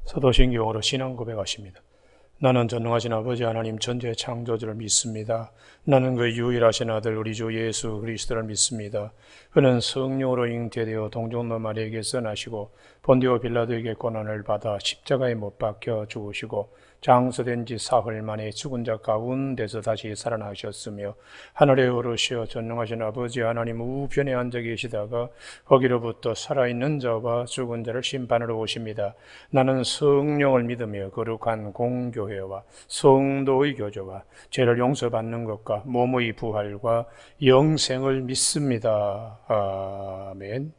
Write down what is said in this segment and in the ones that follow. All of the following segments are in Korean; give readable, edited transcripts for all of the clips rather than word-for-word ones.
사도신경으로 신앙 고백하십니다. 나는 전능하신 아버지 하나님 전지의 창조주를 믿습니다. 나는 그 유일하신 아들 우리 주 예수 그리스도를 믿습니다. 그는 성령으로 잉태되어 동정노 마리아에게서 나시고 본디오 빌라도에게 고난을 받아 십자가에 못 박혀 죽으시고 장서된 지 사흘 만에 죽은 자 가운데서 다시 살아나셨으며 하늘에 오르시어 전능하신 아버지 하나님 우편에 앉아 계시다가 거기로부터 살아있는 자와 죽은 자를 심판하러 오십니다. 나는 성령을 믿으며 거룩한 공교회와 성도의 교제와 죄를 용서받는 것과 몸의 부활과 영생을 믿습니다. 아멘.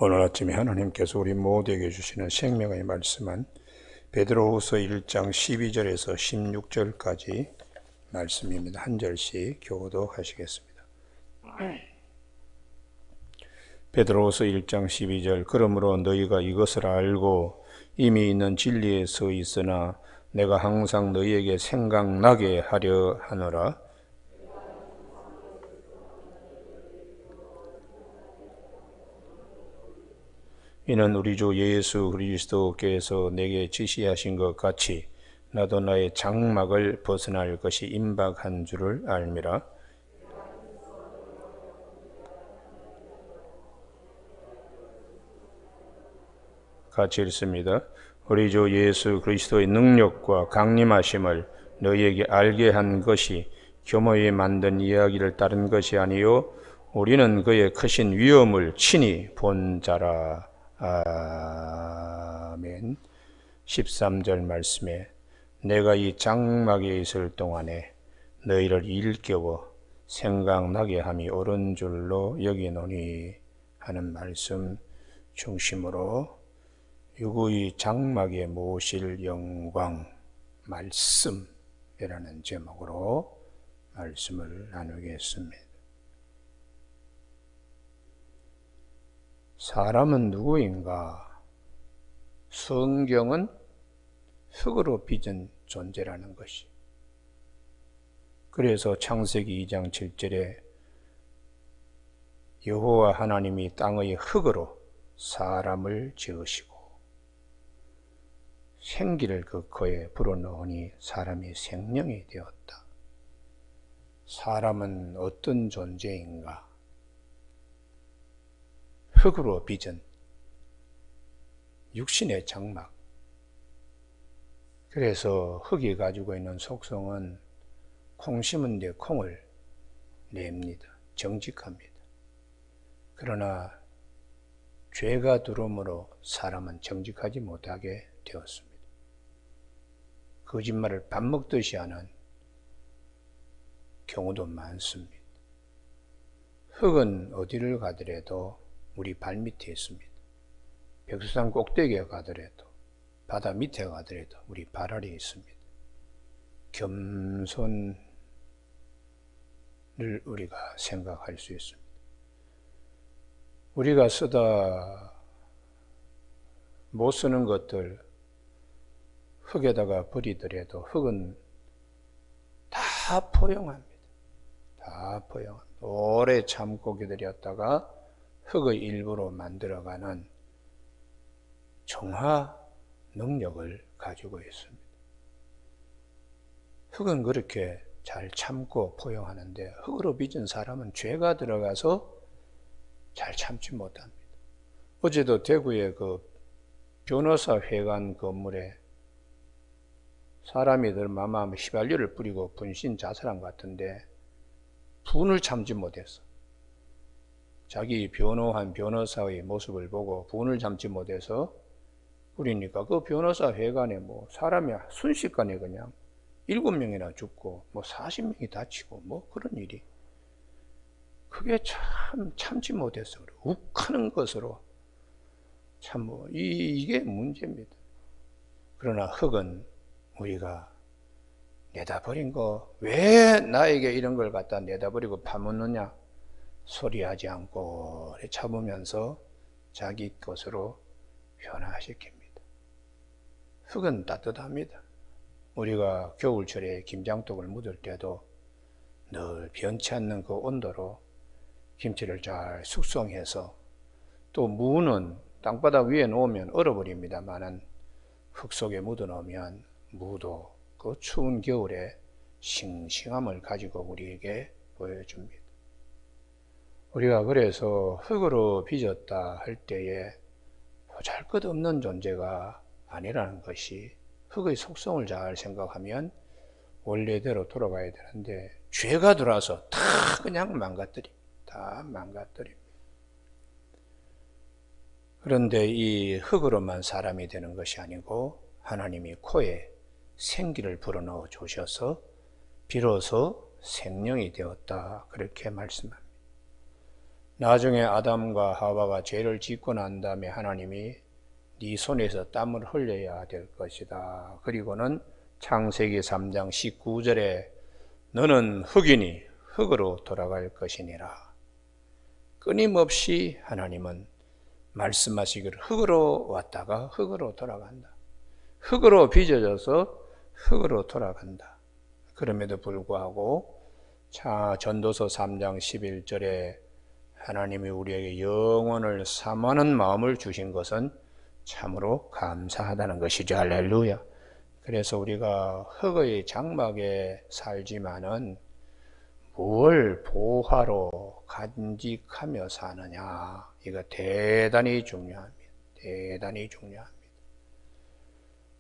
오늘 아침에 하나님께서 우리 모두에게 주시는 생명의 말씀은 베드로후서 1장 12절에서 16절까지 말씀입니다. 한 절씩 교독하시겠습니다. 베드로후서 1장 12절 그러므로 너희가 이것을 알고 이미 있는 진리에 서 있으나 내가 항상 너희에게 생각나게 하려 하노라. 이는 우리 주 예수 그리스도께서 내게 지시하신 것 같이 나도 나의 장막을 벗어날 것이 임박한 줄을 알미라. 같이 읽습니다. 우리 주 예수 그리스도의 능력과 강림하심을 너희에게 알게 한 것이 교모에 만든 이야기를 따른 것이 아니요 우리는 그의 크신 위엄을 친히 본 자라. 아멘. 13절 말씀에 내가 이 장막에 있을 동안에 너희를 일깨워 생각나게 함이 옳은 줄로 여기노니 하는 말씀 중심으로 유구의 장막에 모실 영광 말씀이라는 제목으로 말씀을 나누겠습니다. 사람은 누구인가? 성경은 흙으로 빚은 존재라는 것이. 그래서 창세기 2장 7절에 여호와 하나님이 땅의 흙으로 사람을 지으시고 생기를 그 코에 불어넣으니 사람이 생명이 되었다. 사람은 어떤 존재인가? 흙으로 빚은 육신의 장막. 그래서 흙이 가지고 있는 속성은 콩 심은 데 콩을 냅니다. 정직합니다. 그러나 죄가 들어옴으로 사람은 정직하지 못하게 되었습니다. 거짓말을 밥 먹듯이 하는 경우도 많습니다. 흙은 어디를 가더라도 우리 발밑에 있습니다. 백두산 꼭대기에 가더라도 바다 밑에 가더라도 우리 발 아래에 있습니다. 겸손을 우리가 생각할 수 있습니다. 우리가 쓰다 못 쓰는 것들 흙에다가 버리더라도 흙은 다 포용합니다. 다 포용합니다. 오래 참고 기다렸다가 흙의 일부로 만들어가는 정화 능력을 가지고 있습니다. 흙은 그렇게 잘 참고 포용하는데 흙으로 빚은 사람은 죄가 들어가서 잘 참지 못합니다. 어제도 대구의 그 변호사 회관 건물에 사람이 들마마 휘발유를 뿌리고 분신 자살한 것 같은데 분을 참지 못했어. 자기 변호한 변호사의 모습을 보고 분을 참지 못해서 뿌리니까 그 변호사 회관에 뭐 사람이 순식간에 그냥 7명이나 죽고 뭐 40명이 다치고 뭐 그런 일이. 그게 참 참지 못해서 그래. 욱하는 것으로 참 뭐 이게 문제입니다. 그러나 흙은 우리가 내다버린 거 왜 나에게 이런 걸 갖다 내다버리고 파묻느냐 소리하지 않고 참으면서 자기 것으로 변화시킵니다. 흙은 따뜻합니다. 우리가 겨울철에 김장독을 묻을 때도 늘 변치 않는 그 온도로 김치를 잘 숙성해서 또 무는 땅바닥 위에 놓으면 얼어버립니다만은 흙 속에 묻어놓으면 무도 그 추운 겨울에 싱싱함을 가지고 우리에게 보여줍니다. 우리가 그래서 흙으로 빚었다 할 때에 보잘것없는 존재가 아니라는 것이, 흙의 속성을 잘 생각하면 원래대로 돌아가야 되는데 죄가 들어와서 다 그냥 다 망가뜨립니다. 그런데 이 흙으로만 사람이 되는 것이 아니고 하나님이 코에 생기를 불어넣어 주셔서 비로소 생명이 되었다, 그렇게 말씀합니다. 나중에 아담과 하와가 죄를 짓고 난 다음에 하나님이 네 손에서 땀을 흘려야 될 것이다. 그리고는 창세기 3장 19절에 너는 흙이니 흙으로 돌아갈 것이니라. 끊임없이 하나님은 말씀하시기를 흙으로 왔다가 흙으로 돌아간다. 흙으로 빚어져서 흙으로 돌아간다. 그럼에도 불구하고 전도서 3장 11절에 하나님이 우리에게 영원을 사모하는 마음을 주신 것은 참으로 감사하다는 것이죠. 할렐루야. 그래서 우리가 흙의 장막에 살지만은 무엇을 보화로 간직하며 사느냐, 이거 대단히 중요합니다. 대단히 중요합니다.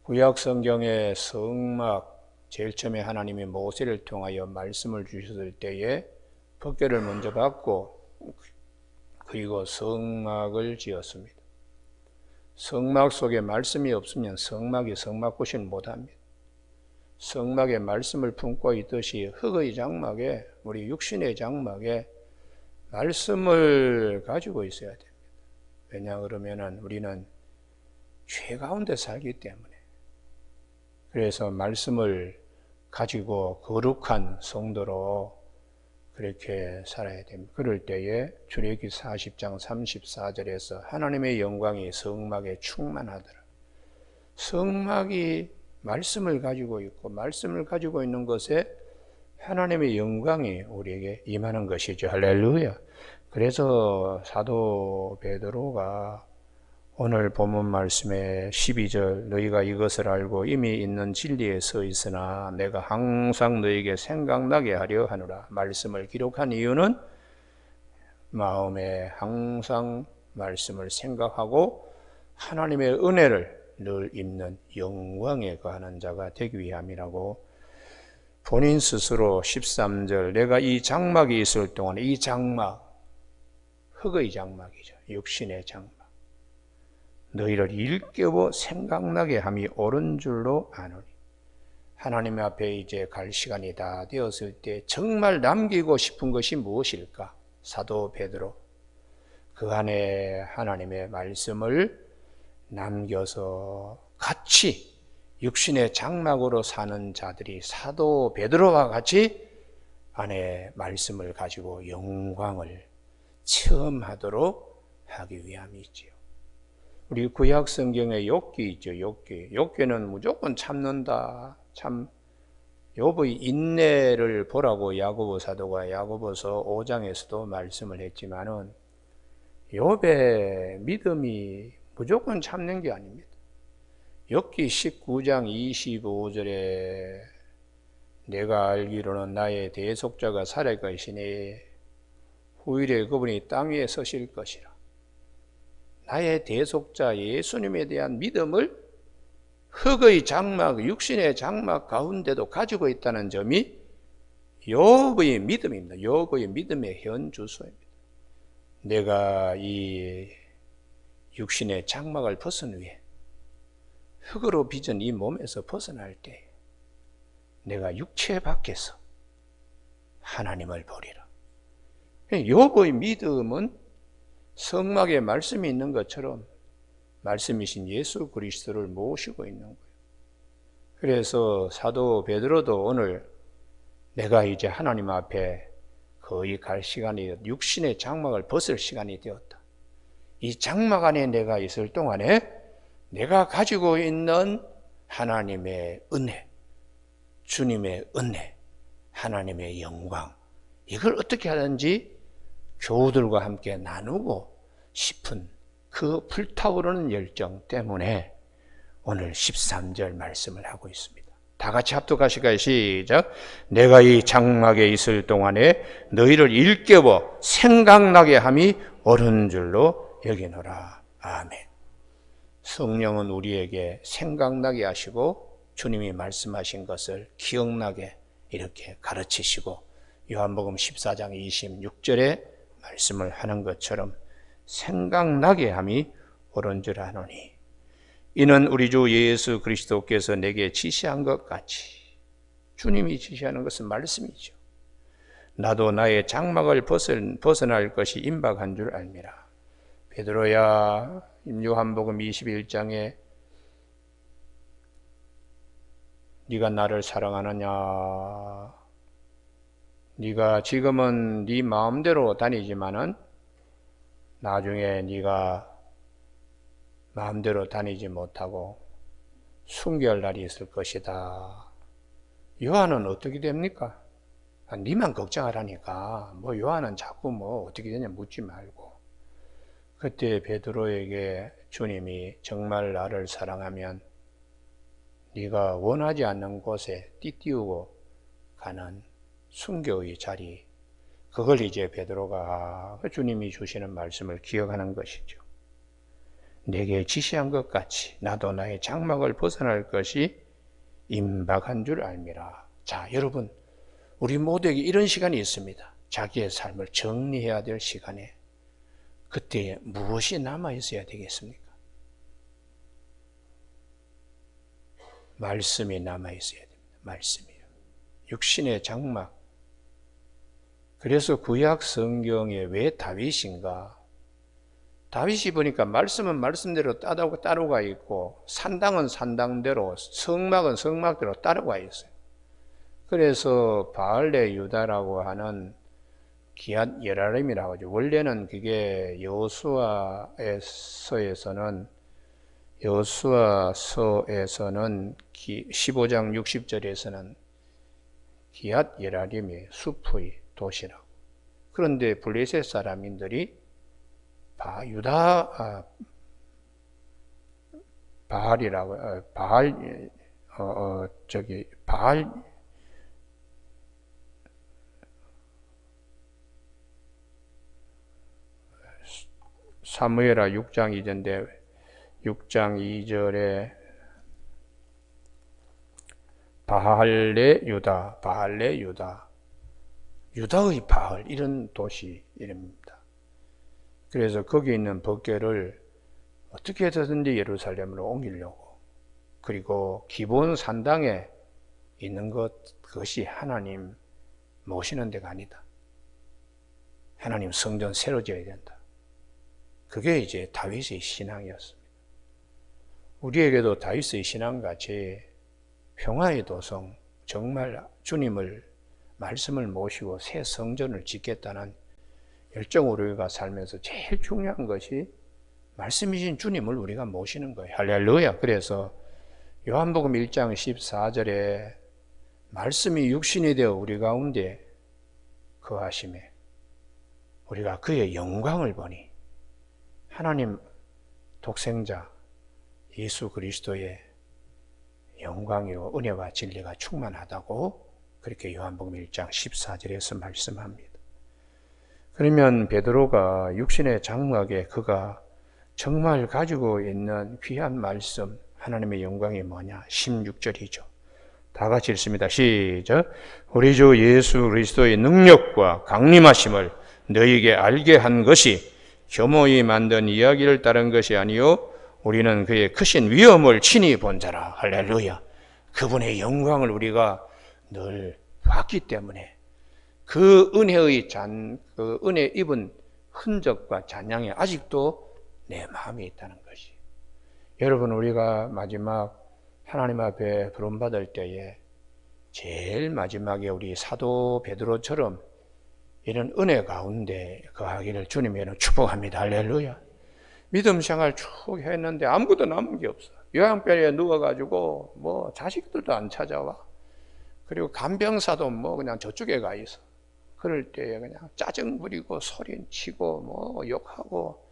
구약 성경의 성막, 제일 처음에 하나님이 모세를 통하여 말씀을 주셨을 때에 법궤를 먼저 받고 그리고 성막을 지었습니다. 성막 속에 말씀이 없으면 성막이 성막구실 못합니다. 성막에 말씀을 품고 있듯이 흙의 장막에, 우리 육신의 장막에 말씀을 가지고 있어야 됩니다. 왜냐 그러면은 우리는 죄 가운데 살기 때문에. 그래서 말씀을 가지고 거룩한 성도로 그렇게 살아야 됩니다. 그럴 때에 출애굽기 40장 34절에서 하나님의 영광이 성막에 충만하더라. 성막이 말씀을 가지고 있고 말씀을 가지고 있는 것에 하나님의 영광이 우리에게 임하는 것이죠. 할렐루야. 그래서 사도 베드로가 오늘 본문 말씀에 12절 너희가 이것을 알고 이미 있는 진리에 서 있으나 내가 항상 너희에게 생각나게 하려 하노라 말씀을 기록한 이유는 마음에 항상 말씀을 생각하고 하나님의 은혜를 늘 입는 영광에 거하는 자가 되기 위함이라고 본인 스스로 13절 내가 이 장막이 있을 동안 이 장막, 흙의 장막이죠. 육신의 장막. 너희를 일깨워 생각나게 함이 옳은 줄로 아노니. 하나님 앞에 이제 갈 시간이 다 되었을 때 정말 남기고 싶은 것이 무엇일까? 사도 베드로 그 안에 하나님의 말씀을 남겨서 같이 육신의 장막으로 사는 자들이 사도 베드로와 같이 안에 말씀을 가지고 영광을 체험하도록 하기 위함이지요. 우리 구약 성경에 욥기 있죠. 욥기는 무조건 참는다. 참 욥의 인내를 보라고 야고보 사도가 야고보서 5장에서도 말씀을 했지만은 욥의 믿음이 무조건 참는 게 아닙니다. 욥기 19장 25절에 내가 알기로는 나의 대속자가 살아갈 것이니 후일에 그분이 땅 위에 서실 것이라. 나의 대속자 예수님에 대한 믿음을 흙의 장막, 육신의 장막 가운데도 가지고 있다는 점이 욥의 믿음입니다. 욥의 믿음의 현주소입니다. 내가 이 육신의 장막을 벗은 후에 흙으로 빚은 이 몸에서 벗어날 때 내가 육체 밖에서 하나님을 보리라. 욥의 믿음은 성막에 말씀이 있는 것처럼 말씀이신 예수 그리스도를 모시고 있는 거예요. 그래서 사도 베드로도 오늘 내가 이제 하나님 앞에 거의 갈 시간이, 육신의 장막을 벗을 시간이 되었다. 이 장막 안에 내가 있을 동안에 내가 가지고 있는 하나님의 은혜, 주님의 은혜, 하나님의 영광, 이걸 어떻게 하든지 교우들과 함께 나누고 싶은 그 불타오르는 열정 때문에 오늘 13절 말씀을 하고 있습니다. 다 같이 합독하실까요? 시작. 내가 이 장막에 있을 동안에 너희를 일깨워 생각나게 함이 옳은 줄로 여기노라. 아멘. 성령은 우리에게 생각나게 하시고 주님이 말씀하신 것을 기억나게 이렇게 가르치시고 요한복음 14장 26절에 말씀을 하는 것처럼 생각나게 함이 옳은 줄 아노니 이는 우리 주 예수 그리스도께서 내게 지시한 것 같이, 주님이 지시하는 것은 말씀이죠. 나도 나의 장막을 벗어날 것이 임박한 줄 알미라. 베드로야, 요한복음 21장에 네가 나를 사랑하느냐, 네가 지금은 네 마음대로 다니지만은 나중에 네가 마음대로 다니지 못하고 순교할 날이 있을 것이다. 요한은 어떻게 됩니까? 네만 걱정하라니까 뭐 요한은 자꾸 뭐 어떻게 되냐 묻지 말고. 그때 베드로에게 주님이 정말 나를 사랑하면 네가 원하지 않는 곳에 띠띠우고 가는 순교의 자리, 그걸 이제 베드로가 주님이 주시는 말씀을 기억하는 것이죠. 내게 지시한 것 같이 나도 나의 장막을 벗어날 것이 임박한 줄 알미라. 자, 여러분, 우리 모두에게 이런 시간이 있습니다. 자기의 삶을 정리해야 될 시간에 그때 무엇이 남아 있어야 되겠습니까? 말씀이 남아 있어야 됩니다. 말씀이요. 육신의 장막. 그래서 구약 성경에 왜 다윗인가? 다윗이 보니까 말씀은 말씀대로 따로가 있고 산당은 산당대로, 성막은 성막대로 따로가 있어요. 그래서 바알레 유다라고 하는 기앗 예라림이라고 하죠. 원래는 그게 여호수아서에서는 15장 60절에서는 기앗 예라림이 숲의 도시라고. 그런데 블레셋 사람인들이 바알이라고, 바알, 사무엘하 6장 2절인데, 6장 2절에 바할레 유다, 유다의 바알, 이런 도시 이름입니다. 그래서 거기 있는 법궤를 어떻게 해서든지 예루살렘으로 옮기려고, 그리고 기본 산당에 있는 그것이 하나님 모시는 데가 아니다. 하나님 성전 새로 지어야 된다. 그게 이제 다윗의 신앙이었습니다. 우리에게도 다윗의 신앙같이 평화의 도성, 정말 주님을 말씀을 모시고 새 성전을 짓겠다는 열정으로 우리가 살면서 제일 중요한 것이 말씀이신 주님을 우리가 모시는 거예요. 할렐루야. 그래서 요한복음 1장 14절에 말씀이 육신이 되어 우리 가운데 거하심에 우리가 그의 영광을 보니 하나님 독생자 예수 그리스도의 영광이요 은혜와 진리가 충만하다고 그렇게 요한복음 1장 14절에서 말씀합니다. 그러면 베드로가 육신의 장막에 그가 정말 가지고 있는 귀한 말씀, 하나님의 영광이 뭐냐? 16절이죠. 다 같이 읽습니다. 시작. 우리 주 예수 그리스도의 능력과 강림하심을 너희에게 알게 한 것이 교모이 만든 이야기를 따른 것이 아니요 우리는 그의 크신 위엄을 친히 본 자라. 할렐루야. 그분의 영광을 우리가 늘 봤기 때문에 그 은혜의 그 은혜 입은 흔적과 잔향이 아직도 내 마음에 있다는 것이. 여러분, 우리가 마지막 하나님 앞에 부름받을 때에 제일 마지막에 우리 사도 베드로처럼 이런 은혜 가운데 거하기를 주님에는 축복합니다. 할렐루야. 믿음 생활 쭉 했는데 아무것도 남은 게 없어. 요양병에 누워가지고 뭐 자식들도 안 찾아와. 그리고 간병사도 뭐 그냥 저쪽에 가 있어. 그럴 때에 그냥 짜증 부리고 소리치고 뭐 욕하고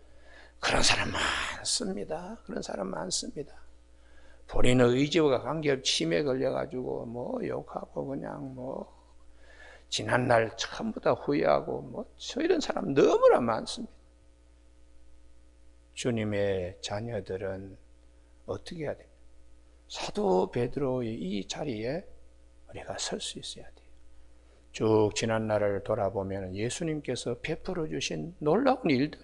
그런 사람 많습니다. 그런 사람 많습니다. 본인의 의지와 관계없이 치매에 걸려가지고 뭐 욕하고 그냥 뭐 지난날 전부 다 후회하고 뭐 이런 사람 너무나 많습니다. 주님의 자녀들은 어떻게 해야 돼요? 사도 베드로의 이 자리에 우리가 설 수 있어야 돼요. 쭉 지난 날을 돌아보면 예수님께서 베풀어 주신 놀라운 일들,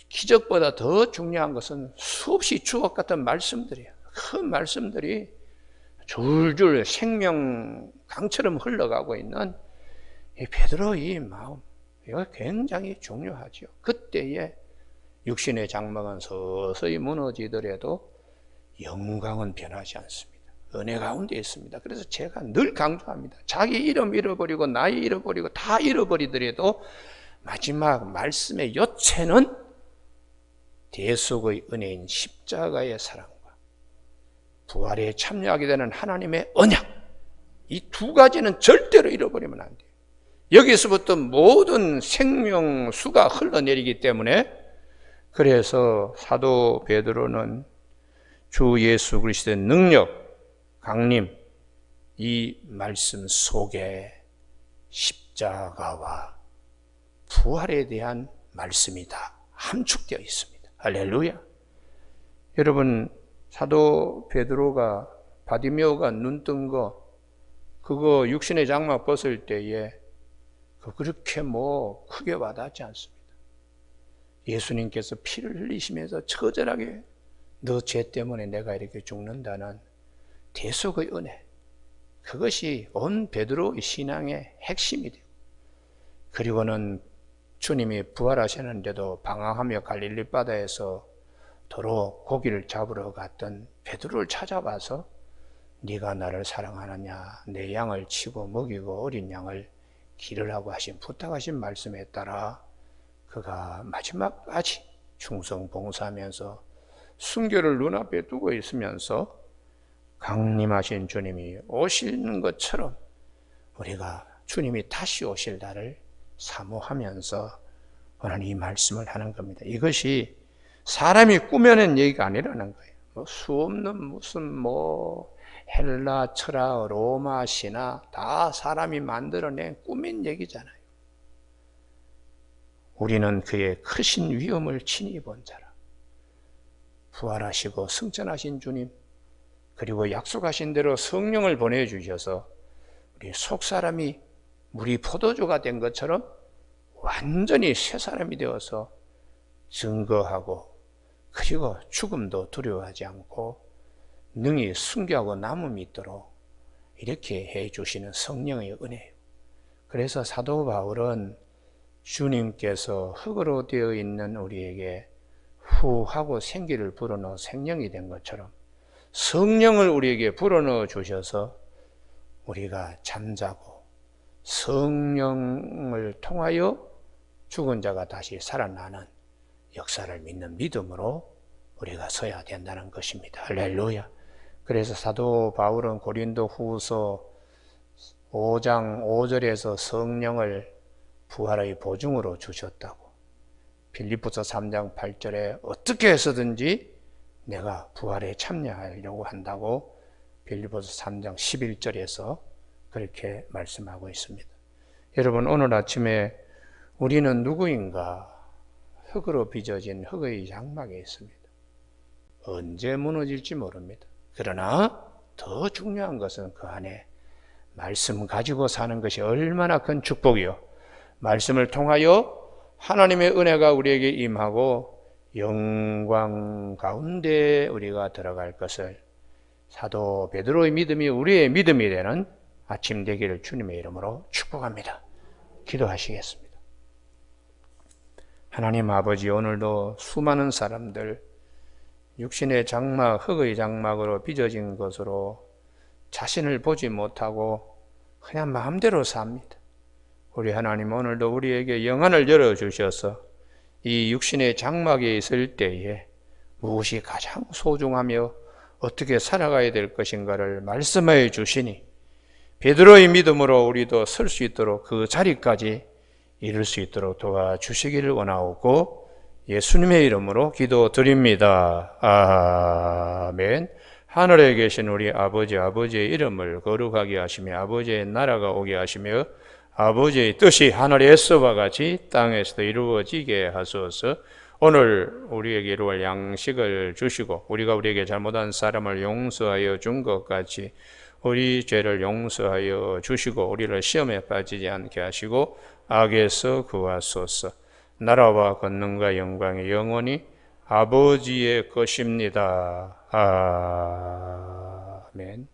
기적보다 더 중요한 것은 수없이 주옥 같은 말씀들이에요. 그 말씀들이 줄줄 생명 강처럼 흘러가고 있는 이 베드로의 마음, 이거 굉장히 중요하죠. 그때에 육신의 장막은 서서히 무너지더라도 영광은 변하지 않습니다. 은혜 가운데 있습니다. 그래서 제가 늘 강조합니다. 자기 이름 잃어버리고 나이 잃어버리고 다 잃어버리더라도 마지막 말씀의 요체는 대속의 은혜인 십자가의 사랑과 부활에 참여하게 되는 하나님의 언약, 이 두 가지는 절대로 잃어버리면 안 돼요. 여기서부터 모든 생명수가 흘러내리기 때문에, 그래서 사도 베드로는 주 예수 그리스도의 능력, 강림, 이 말씀 속에 십자가와 부활에 대한 말씀이 다 함축되어 있습니다. 할렐루야. 여러분, 사도 베드로가 바디메오가 눈 뜬 거, 그거 육신의 장막 벗을 때에 그렇게 뭐 크게 와닿지 않습니다. 예수님께서 피를 흘리시면서 처절하게 너 죄 때문에 내가 이렇게 죽는다는 대속의 은혜, 그것이 온 베드로의 신앙의 핵심이 되고, 그리고는 주님이 부활하셨는데도 방황하며 갈릴리 바다에서 도로 고기를 잡으러 갔던 베드로를 찾아와서 네가 나를 사랑하느냐, 내 양을 치고 먹이고 어린 양을 기르라고 하신 부탁하신 말씀에 따라 그가 마지막까지 충성 봉사하면서 순교를 눈앞에 두고 있으면서 강림하신 주님이 오시는 것처럼 우리가 주님이 다시 오실 날을 사모하면서 오늘 이 말씀을 하는 겁니다. 이것이 사람이 꾸며낸 얘기가 아니라는 거예요. 뭐 수없는 무슨 뭐 헬라 철학, 로마 신화 다 사람이 만들어낸 꾸민 얘기잖아요. 우리는 그의 크신 위엄을 친히 본 자라. 부활하시고 승천하신 주님, 그리고 약속하신 대로 성령을 보내주셔서 우리 속사람이 물이 포도주가 된 것처럼 완전히 새 사람이 되어서 증거하고, 그리고 죽음도 두려워하지 않고 능히 순교하고 남음이 있도록 이렇게 해주시는 성령의 은혜예요. 그래서 사도 바울은 주님께서 흙으로 되어 있는 우리에게 후하고 생기를 불어넣어 생명이 된 것처럼 성령을 우리에게 불어넣어 주셔서 우리가 잠자고 성령을 통하여 죽은 자가 다시 살아나는 역사를 믿는 믿음으로 우리가 서야 된다는 것입니다. 할렐루야. 그래서 사도 바울은 고린도 후서 5장 5절에서 성령을 부활의 보증으로 주셨다고, 빌립보서 3장 8절에 어떻게 해서든지 내가 부활에 참여하려고 한다고 빌립보서 3장 11절에서 그렇게 말씀하고 있습니다. 여러분, 오늘 아침에 우리는 누구인가? 흙으로 빚어진 흙의 장막에 있습니다. 언제 무너질지 모릅니다. 그러나 더 중요한 것은 그 안에 말씀 가지고 사는 것이 얼마나 큰 축복이요, 말씀을 통하여 하나님의 은혜가 우리에게 임하고 영광 가운데 우리가 들어갈 것을, 사도 베드로의 믿음이 우리의 믿음이 되는 아침 되기를 주님의 이름으로 축복합니다. 기도하시겠습니다. 하나님 아버지, 오늘도 수많은 사람들 육신의 장막, 흙의 장막으로 빚어진 것으로 자신을 보지 못하고 그냥 마음대로 삽니다. 우리 하나님, 오늘도 우리에게 영안을 열어주셔서 이 육신의 장막에 있을 때에 무엇이 가장 소중하며 어떻게 살아가야 될 것인가를 말씀해 주시니 베드로의 믿음으로 우리도 설 수 있도록 그 자리까지 이룰 수 있도록 도와주시기를 원하옵고 예수님의 이름으로 기도드립니다. 아멘. 하늘에 계신 우리 아버지의 이름을 거룩하게 하시며 아버지의 나라가 오게 하시며 아버지의 뜻이 하늘에서와 같이 땅에서도 이루어지게 하소서. 오늘 우리에게 이루어질 양식을 주시고 우리가 우리에게 잘못한 사람을 용서하여 준 것 같이 우리 죄를 용서하여 주시고 우리를 시험에 빠지지 않게 하시고 악에서 구하소서. 나라와 권능과 영광이 영원히 아버지의 것입니다. 아멘.